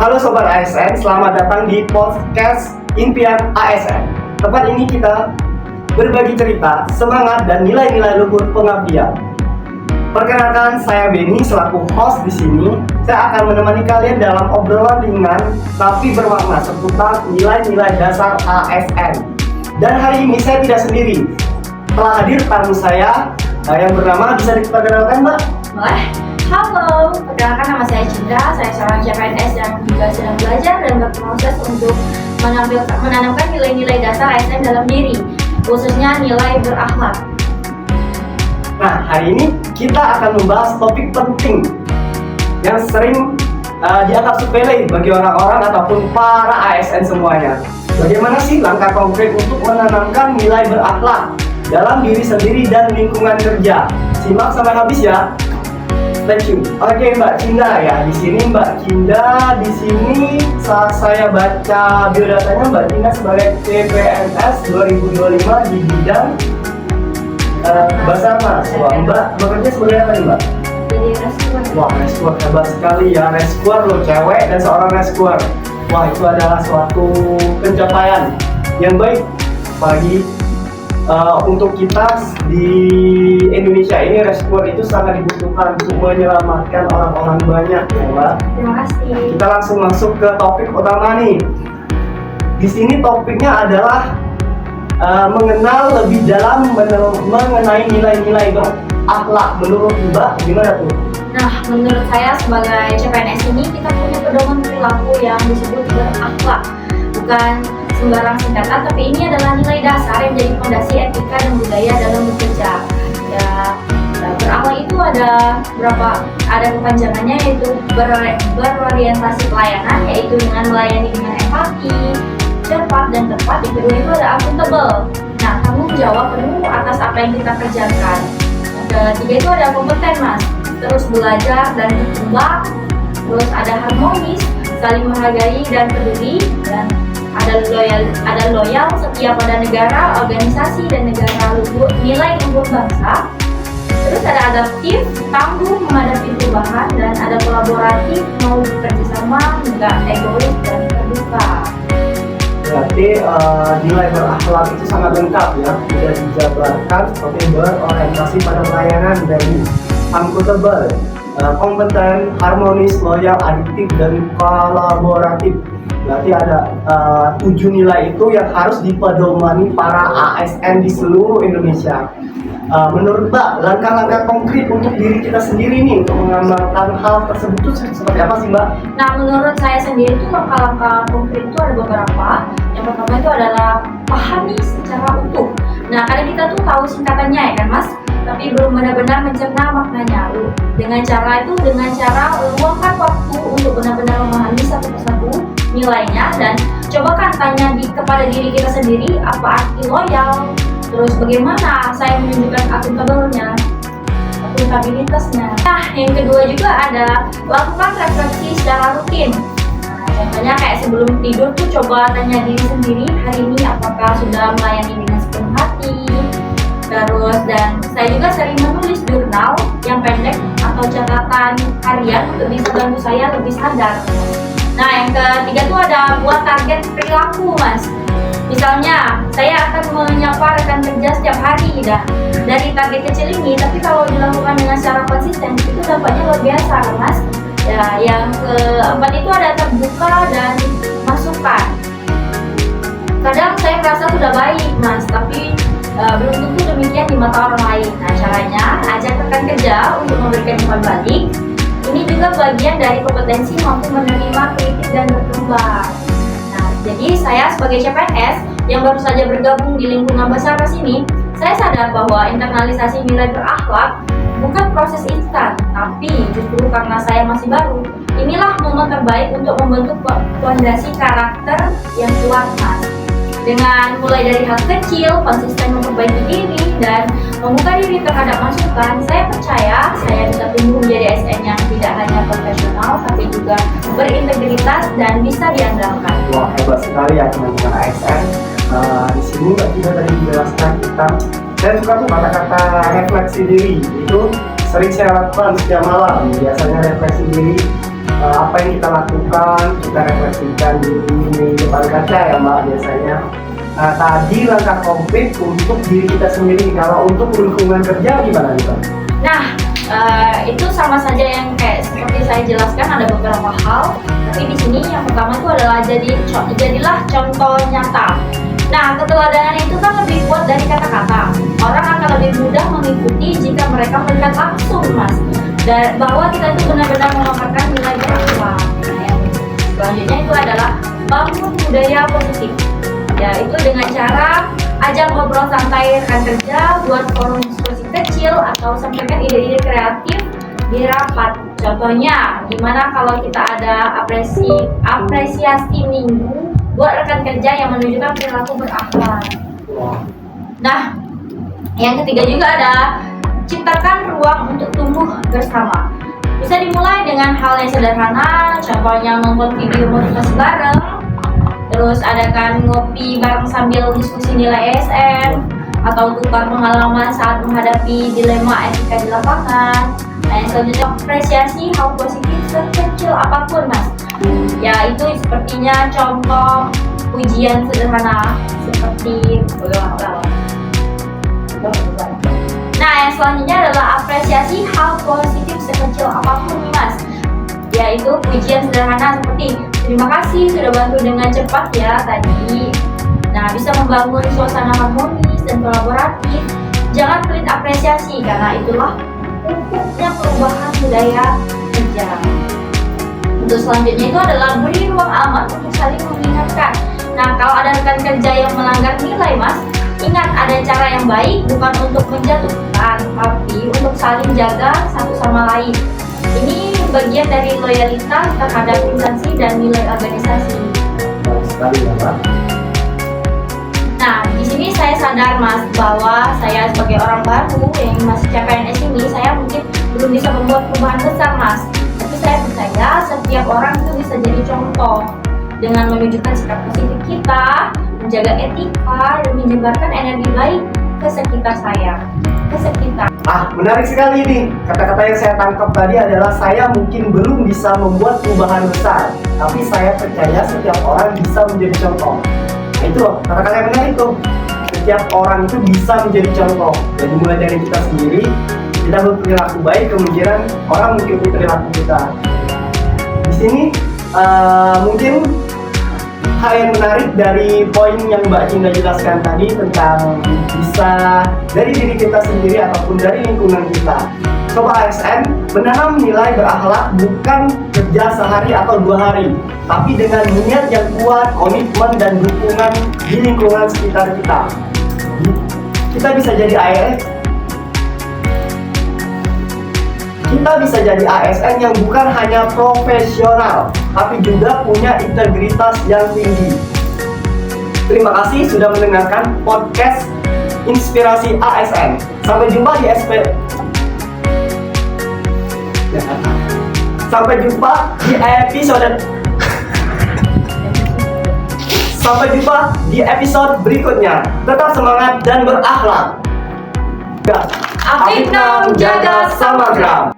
Halo Sobat ASN, selamat datang di podcast Impian ASN. Tempat ini kita berbagi cerita, semangat, dan nilai-nilai luhur pengabdian. Perkenalkan, saya Benny selaku host di sini. Saya akan menemani kalian dalam obrolan ringan tapi bermakna seputar nilai-nilai dasar ASN. Dan hari ini saya tidak sendiri. Telah hadir tamu saya yang bernama, bisa diperkenalkan Mbak? Boleh. Halo, perkenalkan nama saya Cinda. Saya seorang CPNS yang juga sedang belajar dan berproses untuk menanamkan nilai-nilai dasar ASN dalam diri, khususnya nilai berakhlak. Nah, hari ini kita akan membahas topik penting yang sering dianggap sepele bagi orang-orang ataupun para ASN semuanya. Bagaimana sih langkah konkret untuk menanamkan nilai berakhlak dalam diri sendiri dan lingkungan kerja? Simak sampai habis ya. Thank you. Oke, Mbak Cinda ya. Di sini Mbak Cinda, di sini saat saya baca biodatanya Mbak Cinda sebagai CPNS 2025 di bidang Basarnas. Wah, Mbak bekerja sebagai apa nih Mbak? Jadi rescuer. Wah, rescuer hebat sekali ya. Rescuer loh, cewek dan seorang rescuer. Wah, itu adalah suatu pencapaian yang baik bagi untuk kita di Indonesia ini. Rescuer itu sangat dibutuhkan untuk menyelamatkan orang-orang banyak ya Mbak. Terima kasih. Kita langsung masuk ke topik utama nih. Di sini topiknya adalah mengenal lebih dalam mengenai nilai-nilai berakhlak. Menurut Mbak gimana tuh? Nah, menurut saya sebagai CPNS ini kita punya pedoman perilaku yang disebut berakhlak. Bukan sembarang singkatan, tapi ini adalah nilai dasar yang menjadi fondasi etika dan budaya dalam bekerja. Ya, berakhlak itu ada kepanjangannya, yaitu berorientasi pelayanan, yaitu dengan melayani dengan empati, cepat dan tepat. Yang kedua itu ada akuntabel. Nah, tanggung jawab penuh atas apa yang kita kerjakan. Yang ketiga itu ada kompeten, Mas. Terus belajar dan berkembang. Terus ada harmonis, saling menghargai dan peduli, dan ada loyal, setia pada negara, organisasi dan negara, nilai luhur bangsa. Terus ada adaptif, tangguh menghadapi perubahan, dan ada kolaboratif, mau bekerja sama, enggak egois dan terbuka. Berarti nilai berakhlak itu sangat lengkap ya, sudah dijabarkan seperti berorientasi pada pelayanan, dari akuntabel, kompeten, harmonis, loyal, adaptif, dan kolaboratif. Berarti ada 7 nilai itu yang harus dipedomani para ASN di seluruh Indonesia. Menurut Mbak, langkah-langkah konkret untuk diri kita sendiri nih untuk mengamalkan hal tersebut itu seperti apa sih Mbak? Nah, menurut saya sendiri itu langkah-langkah konkret itu ada beberapa. Yang pertama itu adalah pahami secara utuh. Nah, kadang kita tuh tahu singkatannya ya kan Mas, tapi belum benar-benar mencerna maknanya. Dengan cara luangkan waktu untuk benar-benar memahami satu persatu nilainya, dan coba kan tanya kepada diri kita sendiri, apa arti loyal, terus bagaimana saya menunjukkan akuntabilitasnya. Nah, yang kedua juga ada lakukan refleksi secara rutin. Nah, contohnya kayak sebelum tidur tuh coba tanya diri sendiri, hari ini apakah sudah melayani dengan sepenuh hati. Terus, dan saya juga sering menulis jurnal yang pendek atau catatan harian untuk bisa bantu saya lebih sadar. Nah, yang ketiga tuh ada buat target perilaku Mas. Misalnya, saya akan menyapa rekan kerja setiap hari dari target kecil ini, tapi kalau dilakukan dengan secara konsisten itu dampaknya luar biasa Mas. Ya, yang keempat itu ada terbuka dan masukan. Kadang saya merasa sudah baik Mas, tapi belum tentu demikian di mata orang lain. Nah, caranya ajak rekan kerja untuk memberikan umpan balik. Ini juga bagian dari kompetensi mampu menerima kritik dan berkembang. Nah, jadi saya sebagai CPNS yang baru saja bergabung di lingkungan Basarnas ini, saya sadar bahwa internalisasi nilai berakhlak bukan proses instan, tapi justru karena saya masih baru, inilah momen terbaik untuk membentuk fondasi karakter yang kuat Mas. Dengan mulai dari hal kecil, konsisten memperbaiki diri, dan membuka diri terhadap masukan, saya percaya saya bisa tumbuh menjadi ASN yang tidak hanya profesional, tapi juga berintegritas dan bisa diandalkan. Wah, hebat sekali ya teman-teman ASN. Di sini Mbak Cinda tadi menjelaskan kita, saya suka tuh kata-kata refleksi diri, itu sering saya lakukan setiap malam. Biasanya refleksi diri apa yang kita lakukan, kita refleksikan di depan kaca ya Mbak biasanya. Nah, tadi langkah konkret untuk diri kita sendiri. Kalau untuk lingkungan kerja gimana nih Mbak? Nah, itu sama saja yang kayak seperti saya jelaskan, ada beberapa hal. Tapi di sini yang pertama itu adalah jadilah contoh nyata. Nah, keteladanan itu kan lebih kuat dari kata-kata. Orang akan lebih mudah mengikuti jika mereka melihat langsung, Mas. Dan bahwa kita itu benar-benar memamerkan nilai berakhlak. Nah, yang selanjutnya itu adalah bangun budaya positif. Yaitu dengan cara ajak ngobrol santai rekan kerja, buat forum diskusi kecil, atau sampaikan ide-ide kreatif di rapat. Contohnya, gimana kalau kita ada apresiasi minggu buat rekan kerja yang menunjukkan perilaku berakhlak. Nah, yang ketiga juga ada ciptakan ruang untuk tumbuh bersama. Bisa dimulai dengan hal yang sederhana, contohnya membuat video motivasi bareng, terus adakan ngopi bareng sambil diskusi nilai ASN, atau tukar pengalaman saat menghadapi dilema etika di lapangan. Nah, yang selanjutnya apresiasi hal positif sekecil apapun, Mas. Ya, itu sepertinya contoh pujian sederhana seperti Nah, yang selanjutnya adalah apresiasi hal positif sekecil apapun nih, Mas. Yaitu pujian sederhana seperti terima kasih sudah bantu dengan cepat ya tadi. Nah, bisa membangun suasana harmonis dan kolaboratif. Jangan pelit apresiasi karena itulah pupuknya perubahan budaya kerja. Untuk selanjutnya itu adalah beri ruang aman untuk saling mengingatkan. Nah, kalau ada rekan kerja yang melanggar nilai, Mas, ingat ada cara yang baik bukan untuk menjatuhkan, tapi untuk saling jaga satu sama lain. Ini bagian dari loyalitas terhadap instansi dan nilai organisasi. Baik sekali ya Pak. Nah, di sini saya sadar, Mas, bahwa saya sebagai orang baru yang masih CPNS ini, saya mungkin belum bisa membuat perubahan besar, Mas. Tapi saya percaya setiap orang itu bisa jadi contoh dengan menunjukkan sikap positif kita, menjaga etika, dan menyebarkan energi baik ke sekitar saya, ke sekitar. Menarik sekali nih. Kata-kata yang saya tangkap tadi adalah saya mungkin belum bisa membuat perubahan besar, tapi saya percaya setiap orang bisa menjadi contoh. Nah, itu loh, kata-kata yang menarik tuh. Setiap orang itu bisa menjadi contoh. Jadi mulai dari kita sendiri, kita berperilaku baik, kemungkinan orang mengikuti perilaku kita. Di sini mungkin hal yang menarik dari poin yang Mbak Cinda jelaskan tadi tentang bisa dari diri kita sendiri ataupun dari lingkungan kita. Sobat ASN, menanam nilai berakhlak bukan kerja sehari atau 2 hari, tapi dengan niat yang kuat, komitmen dan dukungan di lingkungan sekitar kita. Kita bisa jadi ASN yang bukan hanya profesional, tapi juga punya integritas yang tinggi. Terima kasih sudah mendengarkan podcast Inspirasi ASN. Sampai jumpa di episode berikutnya. Tetap semangat dan berakhlak. Apik Nam Jaga Samagram.